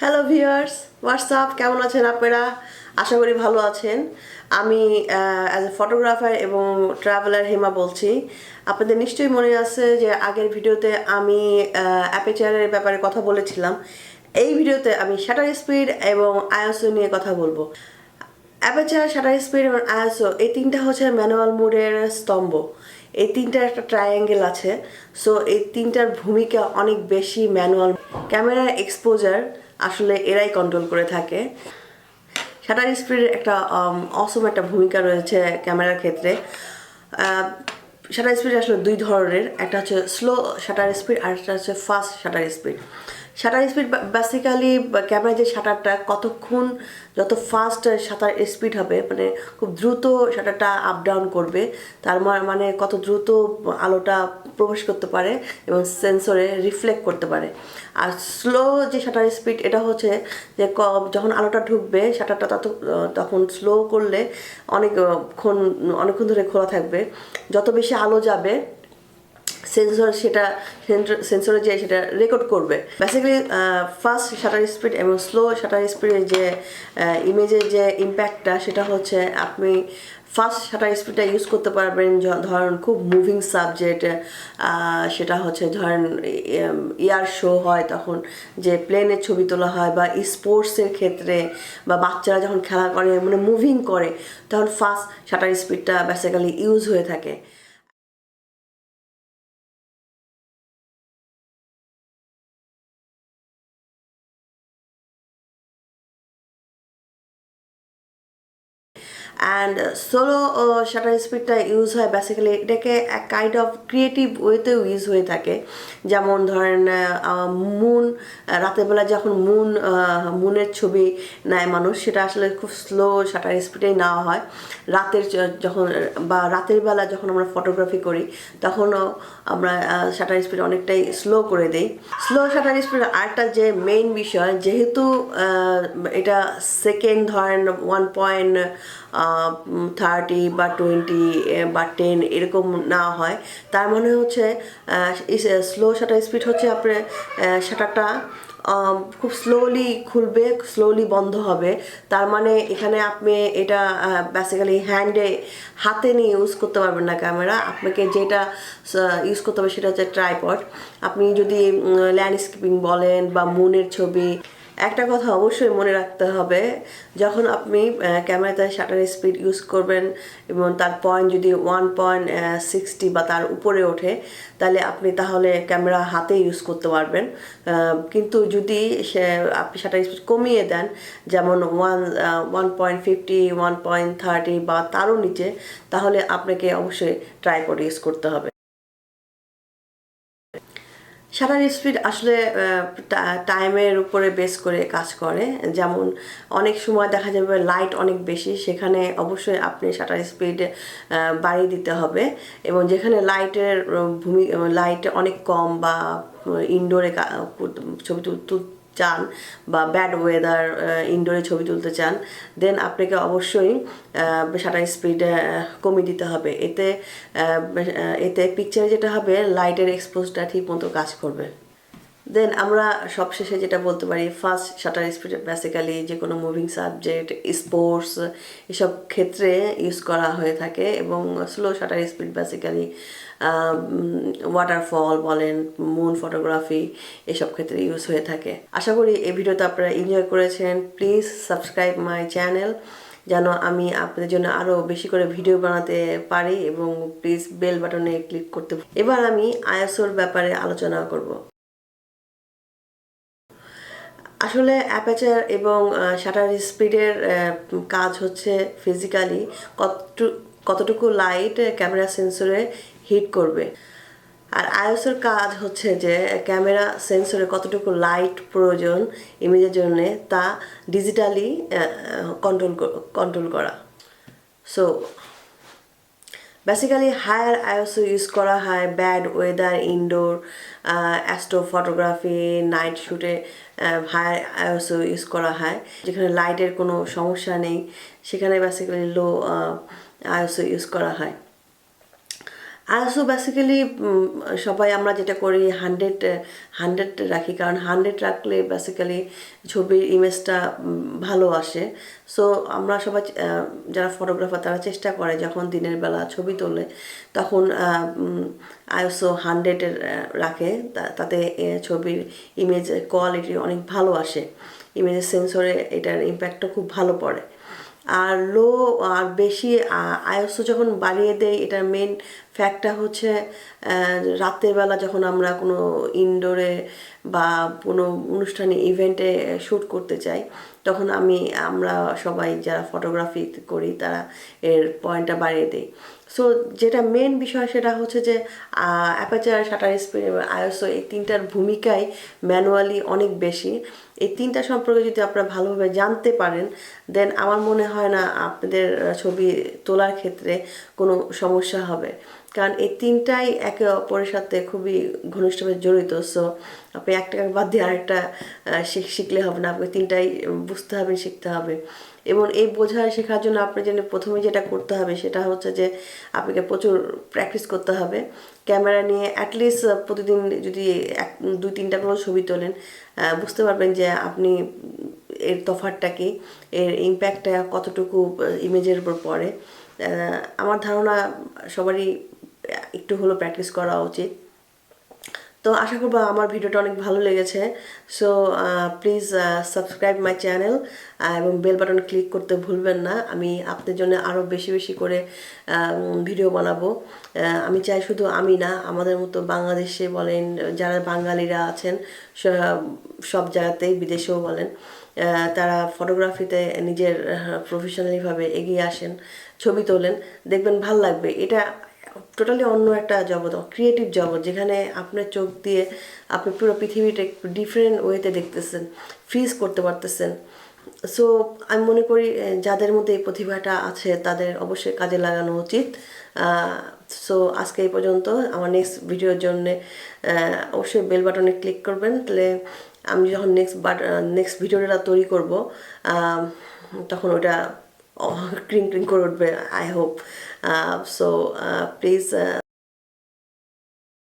Hello viewers, WhatsApp, কেমন আছেন আপনারা? আশা করি ভালো আছেন। আমি অ্যাজ এ ফটোগ্রাফার এবং ট্রাভেলার হেমা বলছি। আপনাদের নিশ্চয়ই মনে আছে যে আগের ভিডিওতে আমি অ্যাপেচারের ব্যাপারে কথা বলেছিলাম। এই ভিডিওতে আমি শাটার স্পিড এবং আইএসও নিয়ে কথা বলবো। অ্যাপারচার, শাটার স্পিড এবং আইএসও এই তিনটা হচ্ছে ম্যানুয়াল মোডের স্তম্ভ। এই তিনটার একটা ট্রায়াঙ্গেল আছে। সো এই তিনটার ভূমিকা অনেক বেশি ম্যানুয়াল। ক্যামেরার এক্সপোজার আসলে এরাই কন্ট্রোল করে থাকে। শাটার স্পিডের একটা অসম একটা ভূমিকা রয়েছে ক্যামেরার ক্ষেত্রে। শাটার স্পিড আসলে দুই ধরনের, একটা হচ্ছে স্লো শাটার স্পিড আর একটা হচ্ছে fast shutter speed. Shutter speed basically ক্যামেরার যে শাটারটা কতক্ষণ যত ফাস্ট শাটার স্পিড হবে, মানে খুব দ্রুত শাটারটা আপ ডাউন করবে, তার মানে কত দ্রুত আলোটা প্রবেশ করতে পারে এবং সেন্সরে রিফ্লেক্ট করতে পারে। আর স্লো যে শাটার স্পিড, এটা হচ্ছে যে যখন আলোটা ঢুকবে শাটারটা তখন স্লো করলে অনেকক্ষণ ধরে খোলা থাকবে। যত বেশি আলো যাবে সেন্সরে যে সেটা রেকর্ড করবে। বেসিক্যালি ফাস্ট শাটার স্পিড এবং স্লো শাটার স্পিডের যে ইমেজের যে ইম্প্যাক্টটা, সেটা হচ্ছে আপনি ফাস্ট শাটার স্পিডটা ইউজ করতে পারবেন ধরেন খুব মুভিং সাবজেক্ট, সেটা হচ্ছে ধরেন এয়ার শো হয় তখন যে প্লেনের ছবি তোলা হয়, বা স্পোর্টসের ক্ষেত্রে, বা বাচ্চারা যখন খেলা করে মানে মুভিং করে, তখন ফাস্ট শাটার স্পিডটা বেসিক্যালি ইউজ হয়ে থাকে। অ্যান্ড সোলো শাটার স্পিডটা ইউজ হয় বেসিক্যালি, এটাকে এক কাইন্ড অফ ক্রিয়েটিভ ওয়েতেও ইউজ হয়ে থাকে। যেমন ধরেন রাতের বেলা যখন মুনের ছবি নেয় মানুষ, সেটা আসলে খুব স্লো শাটার স্পিডেই নেওয়া হয়। রাতের বেলা যখন আমরা ফটোগ্রাফি করি, তখনও আমরা শাটার স্পিড অনেকটাই স্লো করে দিই। স্লো শাটার স্পিড আরেকটা যে মেইন বিষয়, যেহেতু এটা সেকেন্ড ধরেন 1.30 বা 20 বা 10 এরকম না হয়, তার মানে হচ্ছে স্লো শাটার স্পিড হচ্ছে আপনার শাটারটা খুব স্লোলি খুলবে, স্লোলি বন্ধ হবে। তার মানে এখানে আপনি এটা বেসিক্যালি হাতে নিয়ে ইউজ করতে পারবেন না ক্যামেরা। আপনাকে যেটা ইউজ করতে হবে সেটা হচ্ছে ট্রাইপড। আপনি যদি ল্যান্ডস্কেপিং বলেন বা মুনের ছবি, একটা কথা অবশ্যই মনে রাখতে হবে, যখন আপনি ক্যামেরাতে শাটার স্পিড ইউজ করবেন এবং তার পয়েন্ট যদি 1.60 বা তার উপরে ওঠে, তাহলে ক্যামেরা হাতে ইউজ করতে পারবেন। কিন্তু যদি আপনি শাটার স্পিড কমিয়ে দেন, যেমন 1.50, 1.30 বা তারও নিচে, তাহলে আপনাকে অবশ্যই ট্রাইপড ইউজ করতে হবে। শাটার স্পিড আসলে টাইমের উপরে বেস করে কাজ করে। যেমন অনেক সময় দেখা যাবে লাইট অনেক বেশি, সেখানে অবশ্যই আপনি শাটার স্পিড বাড়িয়ে দিতে হবে। এবং যেখানে লাইট অনেক কম, বা ইনডোরে ছবি তুলতে চান, বা ব্যাড ওয়েদার ইনডোরে ছবি তুলতে চান, দেন আপনাকে অবশ্যই শাটার স্পিড কমিয়ে দিতে হবে। এতে পিকচারে যেটা হবে, লাইটের এক্সপোজটা ঠিক মতো কাজ করবে। দেন আমরা সবশেষে যেটা বলতে পারি, ফার্স্ট শাটার স্পিড বেসিক্যালি যে কোনো মুভিং সাবজেক্ট, স্পোর্টস, এসব ক্ষেত্রে ইউজ করা হয়ে থাকে। এবং slow shutter speed basically waterfall বলেন, মুন ফটোগ্রাফি, এসব ক্ষেত্রে ইউজ হয়ে থাকে। আশা করি এই ভিডিওটা আপনারা এনজয় করেছেন। প্লিজ সাবস্ক্রাইব মাই চ্যানেল, যেন আমি আপনাদের জন্য আরও বেশি করে ভিডিও বানাতে পারি। এবং প্লিজ বেল বাটনে ক্লিক করতে। এবার আমি আইএসওর ব্যাপারে আলোচনা করব। আসলে অ্যাপারচার এবং শাটার স্পিডের কাজ হচ্ছে ফিজিক্যালি কতটুকু লাইট ক্যামেরা সেন্সরে হিট করবে। আর আইএসওর কাজ হচ্ছে যে ক্যামেরা সেন্সরে কতটুকু লাইট প্রয়োজন ইমেজের জন্য, তা ডিজিটালি কন্ট্রোল করা। So basically higher ISO use করা হয় bad weather, indoor, astrophotography, night শ্যুটে হায়ার আইএসও ইউজ করা হয়। যেখানে লাইটের কোনো সমস্যা নেই, সেখানে বেসিক্যালি লো আইএসও ইউজ করা হয়। আইএসও বেসিক্যালি সবাই আমরা যেটা করি 100 রাখি, কারণ 100 রাখলে বেসিক্যালি ছবির ইমেজটা ভালো আসে। সো আমরা সবাই যারা ফটোগ্রাফার তারা চেষ্টা করে যখন দিনের বেলা ছবি তোলে তখন আইএসও 100 রাখে, তাতে ছবির ইমেজ কোয়ালিটি অনেক ভালো আসে, ইমেজের সেন্সরে এটার ইম্প্যাক্টটা খুব ভালো পড়ে। আর লো আর বেশি আইএসও যখন বাড়িয়ে দেয়, এটার মেন ফ্যাক্টটা হচ্ছে রাতের বেলা যখন আমরা কোনো ইনডোরে বা কোনো অনুষ্ঠানে ইভেন্টে শ্যুট করতে চাই, তখন আমরা সবাই যারা ফটোগ্রাফি করি তারা এর পয়েন্টটা বাড়িয়ে দেই। সো যেটা মেন বিষয় সেটা হচ্ছে যে অ্যাপারচার, শাটার স্পিড এবং আইএসও এই তিনটার ভূমিকাই ম্যানুয়ালি অনেক বেশি। এই তিনটা সম্পর্কে যদি আপনারা ভালোভাবে জানতে পারেন, দেন আমার মনে হয় না আপনাদের ছবি তোলার ক্ষেত্রে কোনো সমস্যা হবে, কারণ এই তিনটাই একে অপরের সাথে খুবই ঘনিষ্ঠভাবে জড়িত। সো আপনি একটা বাদ দিয়ে আরেকটা শিখলে হবে না, আপনাকে তিনটাই বুঝতে হবে, শিখতে হবে। এবং এই বোঝা শেখার জন্য আপনি প্রথমে যেটা করতে হবে সেটা হচ্ছে যে আপনাকে প্রচুর প্র্যাকটিস করতে হবে। ক্যামেরা নিয়ে অ্যাটলিস্ট প্রতিদিন যদি 2-3টা করে ছবি তোলেন, বুঝতে পারবেন যে আপনি এর তফাৎটা কি, এর ইম্প্যাক্টটা কতটুকু ইমেজের উপর পড়ে। আমার ধারণা সবারই একটু হলেও প্র্যাকটিস করা উচিত। তো আশা করবো আমার ভিডিওটা অনেক ভালো লেগেছে। So please subscribe my channel এবং বেল বাটন ক্লিক করতে ভুলবেন না। আমি আপনাদের জন্য আরও বেশি বেশি করে ভিডিও বানাবো। আমি চাই শুধু আমি না, আমাদের মতো বাংলাদেশে বলেন, যারা বাঙালিরা আছেন সব জায়গাতেই, বিদেশেও বলেন, তারা ফটোগ্রাফিতে নিজের প্রফেশনালিভাবে এগিয়ে আসেন, ছবি তোলেন, দেখবেন ভাল লাগবে। এটা টোটালি অন্য একটা জগৎ, ক্রিয়েটিভ জগৎ, যেখানে আপনার চোখ দিয়ে আপনি পুরো পৃথিবীটা একটু ডিফারেন্ট ওয়েতে দেখতেছেন, ফ্রিজ করতে পারতেছেন। সো আমি মনে করি যাদের মধ্যে এই প্রতিভাটা আছে তাদের অবশ্যই কাজে লাগানো উচিত। সো আজকে এই পর্যন্ত। আমার নেক্সট ভিডিওর জন্য অবশ্যই বেল বাটনে ক্লিক করবেন, তাহলে আমি যখন নেক্সট ভিডিওটা তৈরি করব তখন ওটা ক্রিং ক্রিং করে উঠবে, আই হোপ। So please